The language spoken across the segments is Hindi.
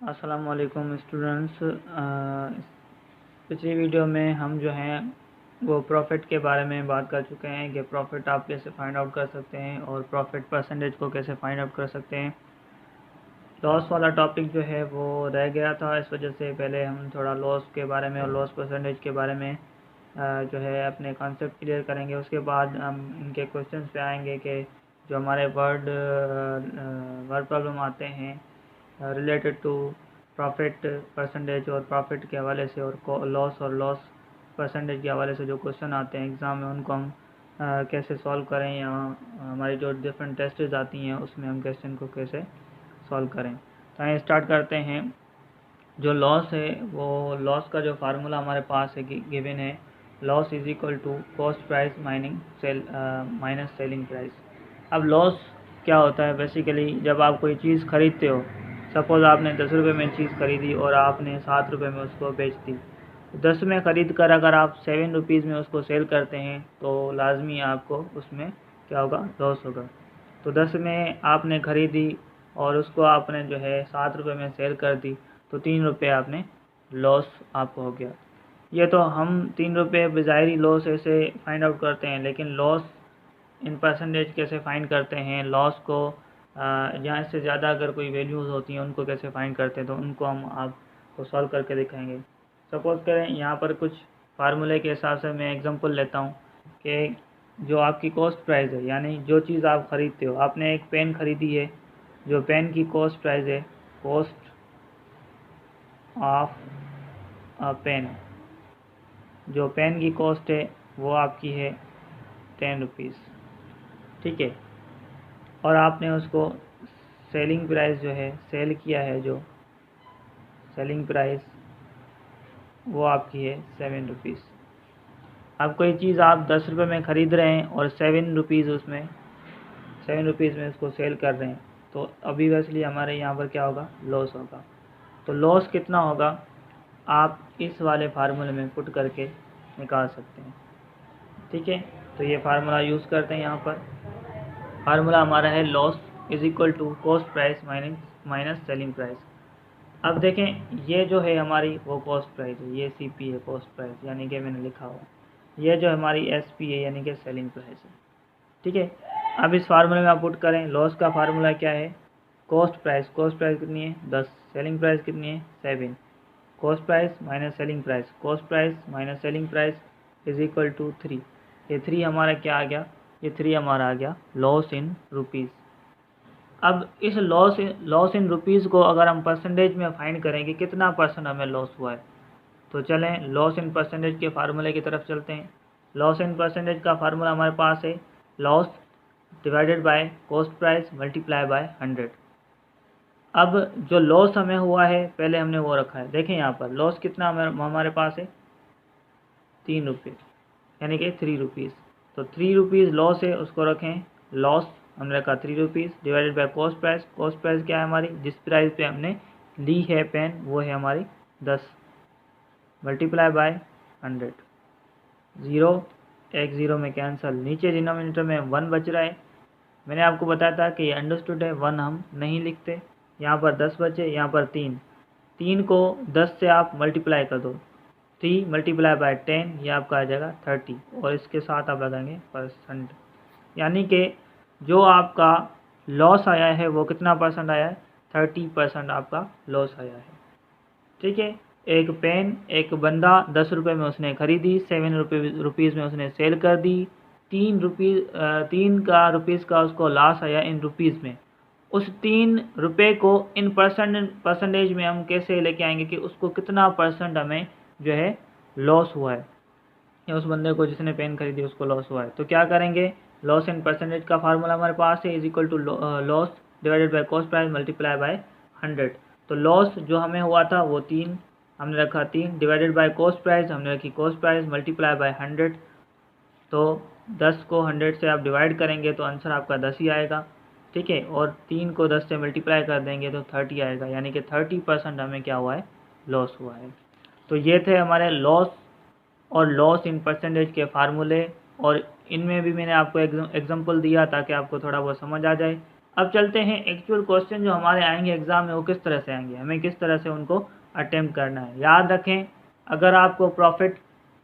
अस्सलाम वालेकुम स्टूडेंट्स। पिछली वीडियो में हम जो हैं वो प्रॉफिट के बारे में बात कर चुके हैं कि प्रॉफिट आप कैसे फाइंड आउट कर सकते हैं और प्रॉफिट परसेंटेज को कैसे फाइंड आउट कर सकते हैं। लॉस वाला टॉपिक जो है वो रह गया था, इस वजह से पहले हम थोड़ा लॉस के बारे में और लॉस परसेंटेज के बारे में जो है अपने कॉन्सेप्ट क्लियर करेंगे। उसके बाद हम इनके क्वेश्चंस पे आएंगे कि जो हमारे वर्ड प्रॉब्लम आते हैं रिलेटेड टू प्रॉफिट परसेंटेज और प्रॉफिट के हवाले से और लॉस परसेंटेज के हवाले से जो क्वेश्चन आते हैं एग्ज़ाम में, उनको हम कैसे सॉल्व करें, या हमारी जो डिफरेंट टेस्टेज आती हैं उसमें हम क्वेश्चन को कैसे सॉल्व करें। तो आइए स्टार्ट करते हैं। जो लॉस है वो लॉस का जो फार्मूला हमारे पास है गिवन है, loss is equal to cost price minus selling price. अब लॉस क्या होता है बेसिकली, जब आप कोई चीज़ खरीदते हो, सपोज़ आपने 10 रुपये में चीज़ खरीदी और आपने 7 रुपये में उसको बेच दी। 10 में ख़रीद कर अगर आप 7 रुपीज़ में उसको सेल करते हैं तो लाजमी आपको उसमें क्या होगा, लॉस होगा। तो 10 में आपने ख़रीदी और उसको आपने जो है 7 रुपये में सेल कर दी, तो 3 रुपये आपने लॉस आपको हो गया। ये तो हम 3 रुपये बज़ाहिरी लॉस ऐसे फाइंड आउट करते हैं, लेकिन लॉस इन परसेंटेज कैसे फाइंड करते हैं, लॉस को या इससे ज़्यादा अगर कोई वैल्यूज़ होती हैं उनको कैसे फाइंड करते हैं, तो उनको हम आपको सॉल्व करके दिखाएंगे। सपोज़ करें यहाँ पर कुछ फार्मूले के हिसाब से मैं एग्जांपल लेता हूँ कि जो आपकी कॉस्ट प्राइस है, यानी जो चीज़ आप ख़रीदते हो, आपने एक पेन ख़रीदी है, जो पेन की कॉस्ट प्राइस है, कॉस्ट ऑफ अ पेन, जो पेन की कॉस्ट है वो आपकी है 10 रुपीज़, ठीक है। और आपने उसको सेलिंग प्राइस जो है सेल किया है, जो सेलिंग प्राइस वो आपकी है 7 रुपीज़। अब कोई चीज़ आप 10 रुपये में ख़रीद रहे हैं और 7 रुपीज़ में उसको सेल कर रहे हैं, तो अभी वैसे हमारे यहाँ पर क्या होगा, लॉस होगा। तो लॉस कितना होगा आप इस वाले फार्मूले में पुट करके निकाल सकते हैं, ठीक है। तो ये फार्मूला यूज़ करते हैं। यहाँ पर फार्मूला हमारा है loss is equal to cost price minus selling price. अब देखें, ये जो है हमारी वो कॉस्ट प्राइस है, ये CP है कॉस्ट प्राइस, यानी कि मैंने लिखा हुआ, ये जो हमारी SP है यानी कि सेलिंग प्राइस है, ठीक है। अब इस फार्मूले में आप पुट करें, लॉस का फार्मूला क्या है, कॉस्ट प्राइस कितनी है 10, सेलिंग प्राइस कितनी है 7, cost price minus selling price, cost price minus selling price is equal to 3। ये 3 हमारा क्या आ गया, ये 3 हमारा आ गया लॉस इन रुपीज़। अब इस लॉस इन रुपीज़ को अगर हम परसेंटेज में फाइंड करें कि कितना परसेंट हमें लॉस हुआ है, तो चलें लॉस इन परसेंटेज के फार्मूले की तरफ चलते हैं। लॉस इन परसेंटेज का फार्मूला हमारे पास है loss divided by cost price multiply by 100। अब जो लॉस हमें हुआ है पहले हमने वो रखा है, देखें यहाँ पर लॉस कितना हमारे पास है 3 रुपये, यानी कि 3 रुपीज़। तो 3 रुपीज़ लॉस है, उसको रखें लॉस हमने रखा 3 rupees divided by cost price क्या है हमारी, जिस प्राइस पे हमने ली है पेन वो है हमारी 10, मल्टीप्लाई बाय 100। एक ज़ीरो में कैंसिल, नीचे डिनोमिनेटर में 1 बच रहा है। मैंने आपको बताया था कि ये अंडरस्टूड है, 1 हम नहीं लिखते। यहाँ पर 10 बचे, यहाँ पर 3 को 10 से आप मल्टीप्लाई कर दो, 3 मल्टीप्लाई बाय 10 ये आपका आ जाएगा 30, और इसके साथ आप लगाएंगे परसेंट, यानी कि जो आपका लॉस आया है वो कितना परसेंट आया है, 30% आपका लॉस आया है, ठीक है। एक पेन एक बंदा 10 रुपये में उसने ख़रीदी, 7 रुपीज़ में उसने सेल कर दी, 3 रुपीज़ का उसको लॉस आया इन रुपीज़ में। उस 3 रुपये को इन परसेंटेज में हम कैसे लेके आएंगे कि उसको कितना परसेंट हमें जो है लॉस हुआ है, या उस बंदे को जिसने पेन खरीदी उसको लॉस हुआ है। तो क्या करेंगे, लॉस इन परसेंटेज का फार्मूला हमारे पास है is equal to loss divided by cost price multiply by 100। तो लॉस जो हमें हुआ था वो 3 हमने रखा, 3 डिवाइडेड बाय कॉस्ट प्राइस हमने रखी कॉस्ट प्राइस मल्टीप्लाई बाय 100। तो 10 को 100 से आप डिवाइड करेंगे तो आंसर आपका 10 ही आएगा, ठीक है। और 3 को 10 से मल्टीप्लाई कर देंगे तो 30 आएगा, यानी कि 30% हमें क्या हुआ है, लॉस हुआ है। तो ये थे हमारे लॉस और लॉस इन परसेंटेज के फार्मूले, और इनमें भी मैंने आपको एग्जांपल दिया ताकि आपको थोड़ा बहुत समझ आ जाए। अब चलते हैं एक्चुअल क्वेश्चन जो हमारे आएंगे एग्ज़ाम में, वो किस तरह से आएंगे, हमें किस तरह से उनको अटेम्प्ट करना है। याद रखें, अगर आपको प्रॉफिट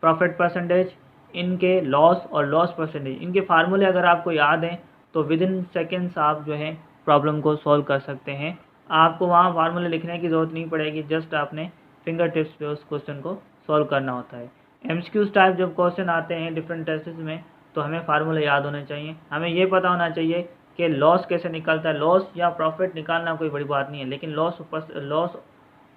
परसेंटेज, इनके लॉस और लॉस परसेंटेज, इनके फार्मूले अगर आपको याद हैं तो विद इन सेकेंड्स आप जो है प्रॉब्लम को सॉल्व कर सकते हैं। आपको वहाँ फार्मूले लिखने की ज़रूरत नहीं पड़ेगी, जस्ट आपने फिंगर टिप्स पे उस क्वेश्चन को सॉल्व करना होता है। एमसीक्यूज टाइप जब क्वेश्चन आते हैं डिफरेंट टेस्ट्स में, तो हमें फार्मूले याद होने चाहिए। हमें ये पता होना चाहिए कि लॉस कैसे निकलता है। लॉस या प्रॉफिट निकालना कोई बड़ी बात नहीं है, लेकिन लॉस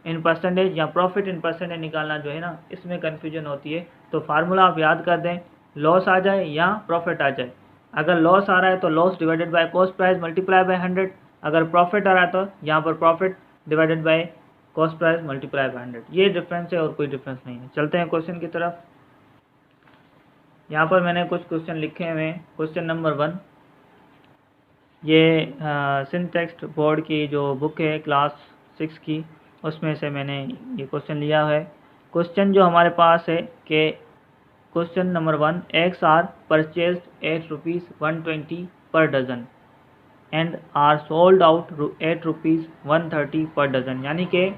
इन परसेंटेज या प्रॉफिट इन परसेंटेज निकालना जो है ना, इसमें कन्फ्यूजन होती है। तो फार्मूला आप याद कर दें, लॉस आ जाए या प्रॉफिट आ जाए। अगर लॉस आ रहा है तो loss divided by cost price multiply by 100। अगर प्रॉफिट आ रहा है तो यहाँ पर profit divided by cost price multiply by 100। ये डिफरेंस है और कोई डिफरेंस नहीं है। चलते हैं क्वेश्चन की तरफ। यहाँ पर मैंने कुछ क्वेश्चन लिखे हुए हैं। क्वेश्चन नंबर 1, ये सिंटेक्स्ट बोर्ड की जो बुक है क्लास 6 की, उसमें से मैंने ये क्वेश्चन लिया है। क्वेश्चन जो हमारे पास है कि question number 1, eggs are purchased at ₹120 per dozen and are sold out at ₹130 per dozen. यानी कि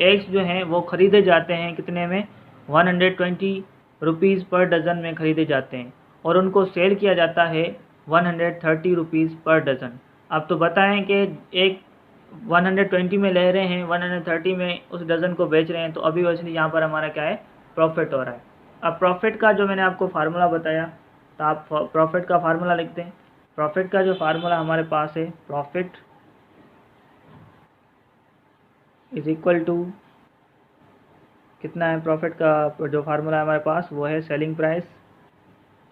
एग्स जो हैं वो ख़रीदे जाते हैं कितने में, 120 रुपीज़ पर डज़न में ख़रीदे जाते हैं, और उनको सेल किया जाता है 130 रुपीज़ पर डज़न। अब तो बताएं कि एक 120 में ले रहे हैं, 130 में उस डज़न को बेच रहे हैं, तो अभी वैसे यहाँ पर हमारा क्या है, प्रॉफिट हो रहा है। अब प्रॉफिट का जो मैंने आपको फार्मूला बताया, तो आप प्रॉफिट का फार्मूला लिखते हैं। प्रॉफिट का जो फार्मूला हमारे पास है, प्रॉफिट इज इक्वल टू कितना है, प्रॉफिट का जो फार्मूला है हमारे पास वो है selling price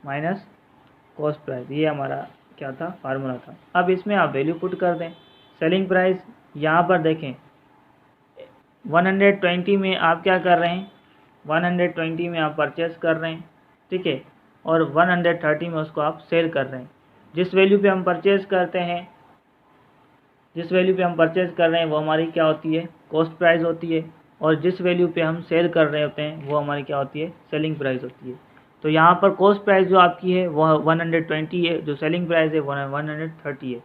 minus cost price. ये हमारा क्या था, फार्मूला था। अब इसमें आप वैल्यू पुट कर दें। सेलिंग प्राइस यहाँ पर देखें 120 में आप क्या कर रहे हैं, 120 में आप परचेस कर रहे हैं, ठीक है, और 130 में उसको आप सेल कर रहे हैं। जिस वैल्यू पे हम परचेज करते हैं, जिस वैल्यू पे हम परचेज कर रहे हैं वो हमारी क्या होती है, कॉस्ट प्राइस होती है, और जिस वैल्यू पे हम सेल कर रहे होते हैं वो हमारी क्या होती है, सेलिंग प्राइस होती है। तो यहाँ पर कॉस्ट प्राइस जो आपकी है वो 120 है, जो सेलिंग प्राइस है वो 130 है।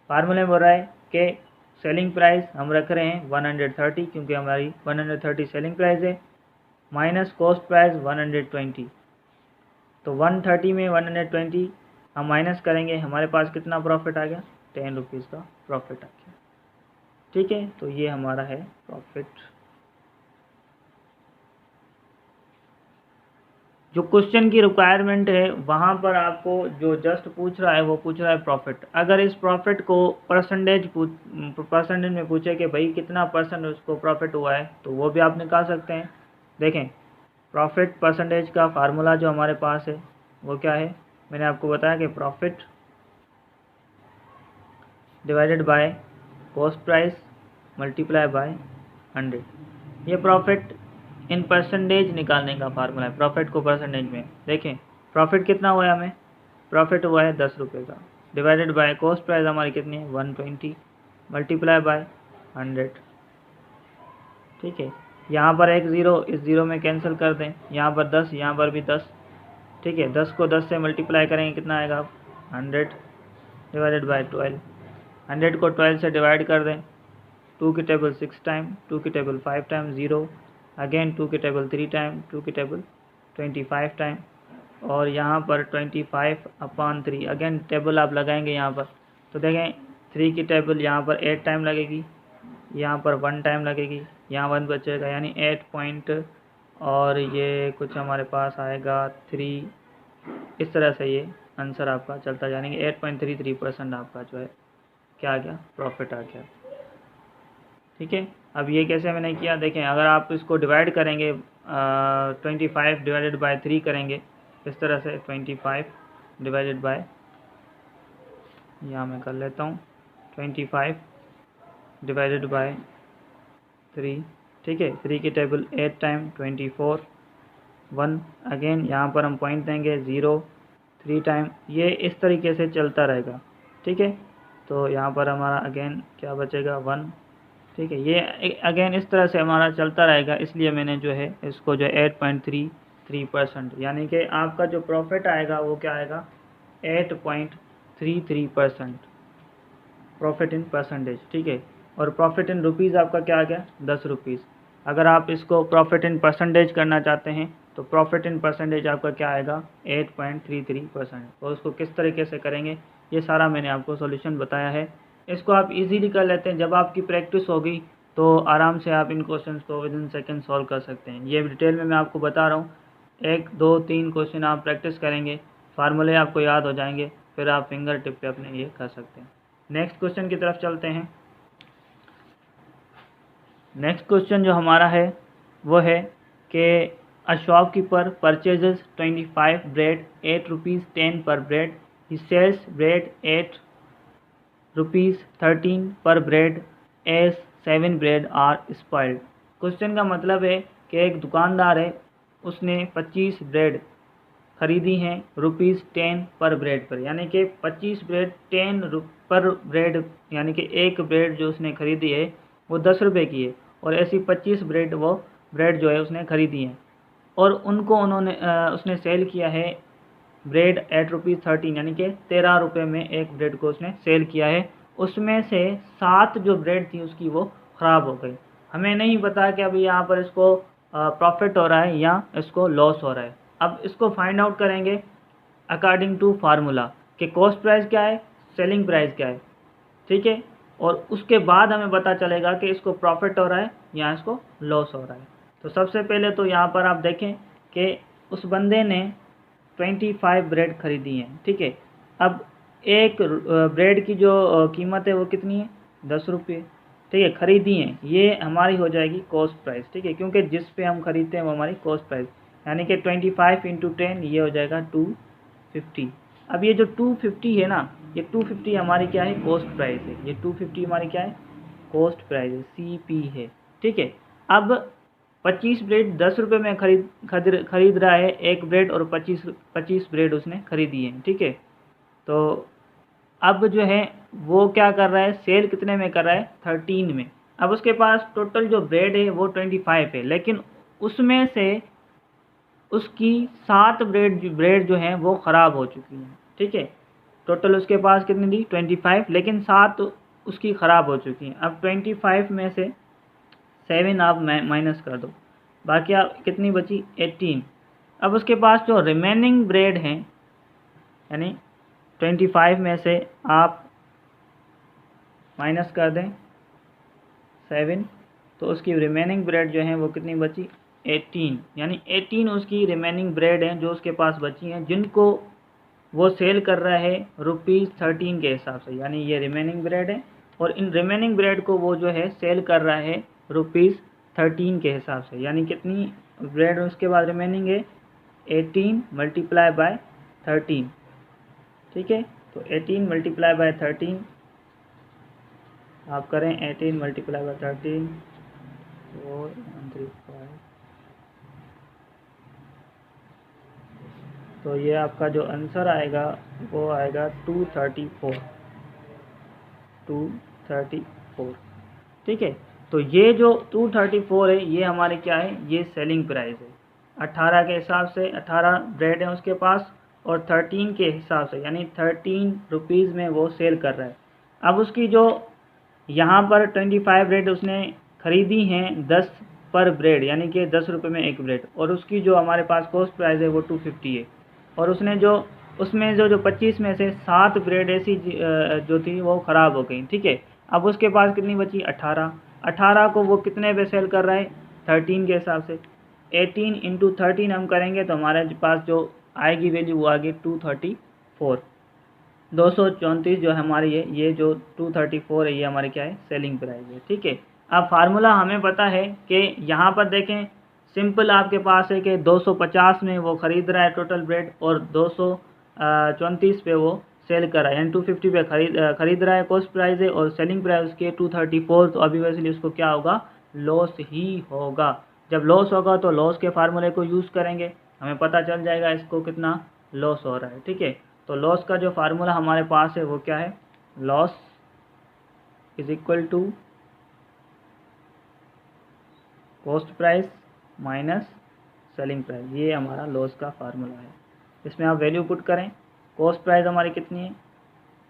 फार्मूले में बोल रहा है कि सेलिंग प्राइस हम रख रहे हैं 130 क्योंकि हमारी 130 सेलिंग प्राइस है, माइनस कॉस्ट प्राइस 120। तो 130 में 120 हम माइनस करेंगे, हमारे पास कितना प्रॉफिट आ गया, 10 रुपीज़ का प्रॉफिट आ गया। ठीक है, तो ये हमारा है प्रॉफिट। जो क्वेश्चन की रिक्वायरमेंट है वहाँ पर आपको जो जस्ट पूछ रहा है वो पूछ रहा है प्रॉफिट। अगर इस प्रॉफिट को परसेंटेज में पूछे कि भाई कितना परसेंट उसको प्रॉफिट हुआ है, तो वो भी आप निकाल सकते हैं। देखें, प्रॉफिट परसेंटेज का फार्मूला जो हमारे पास है वो क्या है, मैंने आपको बताया कि profit divided by cost price multiply by 100। ये प्रॉफिट इन परसेंटेज निकालने का फार्मूला है। प्रॉफिट को परसेंटेज में देखें, प्रॉफिट कितना हुआ है, हमें प्रॉफिट हुआ है 10 रुपये का, डिवाइडेड बाय कॉस्ट प्राइस हमारी कितनी है 120, मल्टीप्लाई बाय 100। ठीक है, यहाँ पर एक ज़ीरो इस ज़ीरो में कैंसिल कर दें, यहाँ पर 10, यहाँ पर भी 10। ठीक है, 10 को 10 से मल्टीप्लाई करेंगे कितना आएगा 100 डिवाइडेड बाय 12। 100 को 12 से डिवाइड कर दें, 2 की टेबल 6 टाइम, 2 की टेबल 5 टाइम, 0 अगेन, 2 की टेबल 3 टाइम, 2 की टेबल 25 टाइम, और यहाँ पर 25/3 अगेन टेबल आप लगाएंगे यहाँ पर, तो देखें 3 की टेबल यहाँ पर 8 टाइम लगेगी, यहाँ पर 1 टाइम लगेगी, यहाँ 1 बचेगा, यानी 8 पॉइंट, और ये कुछ हमारे पास आएगा 3। इस तरह से ये आंसर आपका चलता जाएंगे। 8.33% आपका जो है क्या आ गया, प्रॉफिट आ गया। ठीक है, अब ये कैसे मैंने किया, देखें अगर आप इसको डिवाइड करेंगे 25 डिवाइडेड बाय 3 करेंगे इस तरह से, 25 डिवाइडेड बाय, यहाँ मैं कर लेता हूँ 25 डिवाइडेड बाय 3। ठीक है, 3 की टेबल 8 टाइम, 24, 1 अगेन, यहाँ पर हम पॉइंट देंगे 0, 3 टाइम, ये इस तरीके से चलता रहेगा। ठीक है, तो यहाँ पर हमारा अगेन क्या बचेगा 1। ठीक है, ये अगेन इस तरह से हमारा चलता रहेगा, इसलिए मैंने जो है इसको जो 8.33%, यानी कि आपका जो प्रॉफिट आएगा वो क्या आएगा 8.33%। प्रॉफिट इन परसेंटेज, ठीक है। और प्रॉफिट इन रुपीज़ आपका क्या आ गया 10 रुपीज़। अगर आप इसको प्रॉफिट इन परसेंटेज करना चाहते हैं तो प्रॉफिट इन परसेंटेज आपका क्या आएगा 8.33%। और उसको किस तरीके से करेंगे ये सारा मैंने आपको सॉल्यूशन बताया है। इसको आप इजीली कर लेते हैं। जब आपकी प्रैक्टिस होगी तो आराम से आप इन क्वेश्चंस को विद इन सेकेंड सॉल्व कर सकते हैं। ये डिटेल में मैं आपको बता रहा हूँ। 1 2 3 क्वेश्चन आप प्रैक्टिस करेंगे, फार्मूले आपको याद हो जाएंगे, फिर आप फिंगर टिप पे अपने ये कर सकते हैं। नेक्स्ट क्वेश्चन की तरफ चलते हैं। नेक्स्ट क्वेश्चन जो हमारा है वो है कि a shopkeeper purchases 25 bread 8 rupees 10 per bread, he sells bread 8 rupees 13 per bread as 7 bread are spoiled. Question का मतलब है कि एक दुकानदार है, उसने 25 ब्रेड खरीदी हैं रुपीज़ 10 पर ब्रेड पर, यानी कि 25 ब्रेड 10 पर ब्रेड, यानी कि एक ब्रेड जो उसने खरीदी है वो 10 रुपये की है, और ऐसी 25 ब्रेड वो ब्रेड जो है उसने खरीदी हैं, और उनको उसने सेल किया है ब्रेड 8 रुपीज़ 13, यानी कि 13 रुपये में एक ब्रेड को उसने सेल किया है। उसमें से 7 जो ब्रेड थी उसकी वो ख़राब हो गई। हमें नहीं पता कि अभी यहाँ पर इसको प्रॉफिट हो रहा है या इसको लॉस हो रहा है। अब इसको फाइंड आउट करेंगे अकॉर्डिंग टू फार्मूला कि कॉस्ट प्राइस क्या है, सेलिंग प्राइस क्या है, ठीक है। और उसके बाद हमें पता चलेगा कि इसको प्रॉफिट हो रहा है या इसको लॉस हो रहा है। तो सबसे पहले तो यहाँ पर आप देखें कि उस बंदे ने 25 ब्रेड खरीदी हैं, ठीक है। अब एक ब्रेड की जो कीमत है वो कितनी है 10 रुपये, ठीक है, खरीदी हैं। ये हमारी हो जाएगी कॉस्ट प्राइस, ठीक है, क्योंकि जिस पे हम खरीदते हैं वो हमारी कॉस्ट प्राइस, यानी कि 25 इंटू 10 ये हो जाएगा 250। अब ये जो 250 है ना, ये 250 हमारी क्या है कॉस्ट प्राइस है। ये 250 हमारी क्या है कॉस्ट प्राइस है, CP है, ठीक है। अब 25 ब्रेड 10 रुपये में खरीद रहा है एक ब्रेड, और 25 ब्रेड उसने खरीदी है, ठीक है। तो अब जो है वो क्या कर रहा है, सेल कितने में कर रहा है 13 में। अब उसके पास टोटल जो ब्रेड है वो 25 है, लेकिन उसमें से उसकी 7 ब्रेड जो हैं वो ख़राब हो चुकी हैं, ठीक है। टोटल उसके पास कितनी थी 25, लेकिन 7 उसकी ख़राब हो चुकी हैं। अब 25 में से 7 आप माइनस कर दो, बाकी आप कितनी बची 18। अब उसके पास जो रिमेनिंग ब्रेड हैं, यानी 25 में से आप माइनस कर दें 7, तो उसकी रिमेनिंग ब्रेड जो हैं वो कितनी बची 18, यानी 18 उसकी रिमेनिंग ब्रेड हैं जो उसके पास बची हैं, जिनको वो सेल कर रहा है ₹13 के हिसाब से, यानी ये रिमेनिंग ब्रेड है, और इन रिमेनिंग ब्रेड को वो जो है सेल कर रहा है ₹13 के हिसाब से। यानी कितनी ब्रेड उसके बाद रिमेनिंग है 18 मल्टीप्लाई बाय 13, ठीक है। तो 18 मल्टीप्लाई बाय 13 आप करें, 18 मल्टीप्लाई बाय 13 4 3 5, तो ये आपका जो आंसर आएगा वो आएगा 234, ठीक है। तो ये जो 234 है ये हमारे क्या है, ये सेलिंग प्राइस है। 18 के हिसाब से 18 ब्रेड है उसके पास, और 13 के हिसाब से, यानी 13 रुपीज़ में वो सेल कर रहा है। अब उसकी जो यहाँ पर 25 ब्रेड उसने खरीदी हैं 10 पर ब्रेड, यानी कि 10 रुपये में एक ब्रेड, और उसकी जो हमारे पास कॉस्ट प्राइस है वो 250 है। और उसने जो उसमें जो 25 में से 7 ब्रेड ऐसी जो थी वो ख़राब हो गई, ठीक है। अब उसके पास कितनी बची 18 को वो कितने पे सेल कर रहा है 13 के हिसाब से। 18 इंटू 13 हम करेंगे तो हमारे पास जो आएगी वैल्यू वो आएगी 234, 234 जो हमारी है, ये जो 234 है ये हमारी क्या है सेलिंग प्राइस है, ठीक है। अब फार्मूला हमें पता है कि यहाँ पर देखें सिंपल आपके पास है कि 250 में वो ख़रीद रहा है टोटल ब्रेड, और 234 पे वो सेल कर रहा है, यानी 250 पे खरीद रहा है कॉस्ट प्राइस है, और सेलिंग प्राइस उसकी 234। तो अभी वैसे उसको क्या होगा लॉस ही होगा। जब लॉस होगा तो लॉस के फार्मूले को यूज़ करेंगे, हमें पता चल जाएगा इसको कितना लॉस हो रहा है, ठीक है। तो लॉस का जो फार्मूला हमारे पास है वो क्या है, loss is equal to cost price minus selling price. ये हमारा लॉस का फार्मूला है। इसमें आप वैल्यू पुट करें, कॉस्ट प्राइस हमारी कितनी है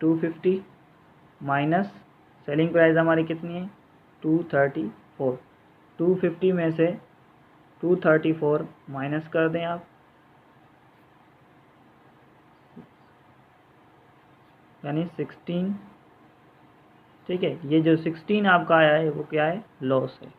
250, माइनस सेलिंग प्राइस हमारी कितनी है 234। 250 में से 234 माइनस कर दें आप, यानी 16। ठीक है, ये जो 16 आपका आया है वो क्या है, लॉस है।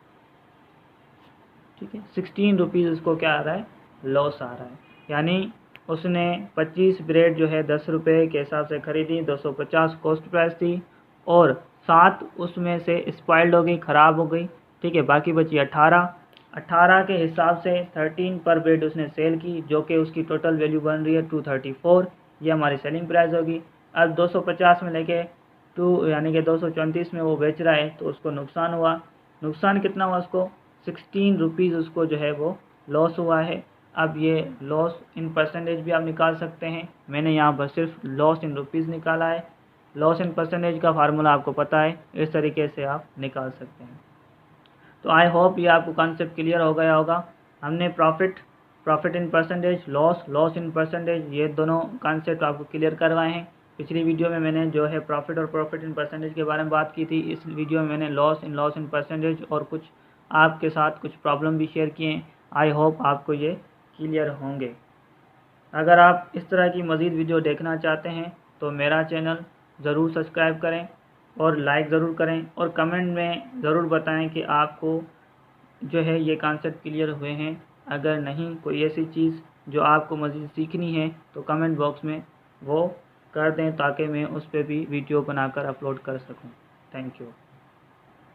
ठीक है, 16 रुपीज़ उसको क्या आ रहा है, लॉस आ रहा है। यानी उसने 25 ब्रेड जो है 10 रुपये के हिसाब से खरीदी, 250 कॉस्ट प्राइस थी, और 7 उसमें से स्पॉइल्ड हो गई, ख़राब हो गई। ठीक है, बाकी बची 18 के हिसाब से 13 पर ब्रेड उसने सेल की, जो कि उसकी टोटल वैल्यू बन रही है 234। ये हमारी सेलिंग प्राइस होगी। अब 250 में लेके यानी कि 234 में वो बेच रहा है, तो उसको नुकसान हुआ। नुकसान कितना हुआ उसको, 16 रुपीज़ उसको जो है वो लॉस हुआ है। अब ये लॉस इन परसेंटेज भी आप निकाल सकते हैं। मैंने यहाँ पर सिर्फ लॉस इन रुपीज़ निकाला है। लॉस इन परसेंटेज का फार्मूला आपको पता है, इस तरीके से आप निकाल सकते हैं। तो आई होप ये आपको कॉन्सेप्ट क्लियर हो गया होगा। हमने profit in percentage, loss in percentage, ये दोनों कॉन्सेप्ट आपको क्लियर करवाए हैं। पिछली वीडियो में मैंने जो है प्रॉफिट और प्रॉफिट इन परसेंटेज के बारे में बात की थी। इस वीडियो में मैंने लॉस इन परसेंटेज और कुछ आपके साथ कुछ प्रॉब्लम भी शेयर किए हैं। आई होप आपको ये क्लियर होंगे। अगर आप इस तरह की मज़ीद वीडियो देखना चाहते हैं तो मेरा चैनल ज़रूर सब्सक्राइब करें और लाइक ज़रूर करें, और कमेंट में ज़रूर बताएं कि आपको जो है ये कॉन्सेप्ट क्लियर हुए हैं। अगर नहीं कोई ऐसी चीज़ जो आपको मज़ीद सीखनी है तो कमेंट बॉक्स में वो कर दें, ताकि मैं उस पर भी वीडियो बनाकर अपलोड कर सकूं। Thank you.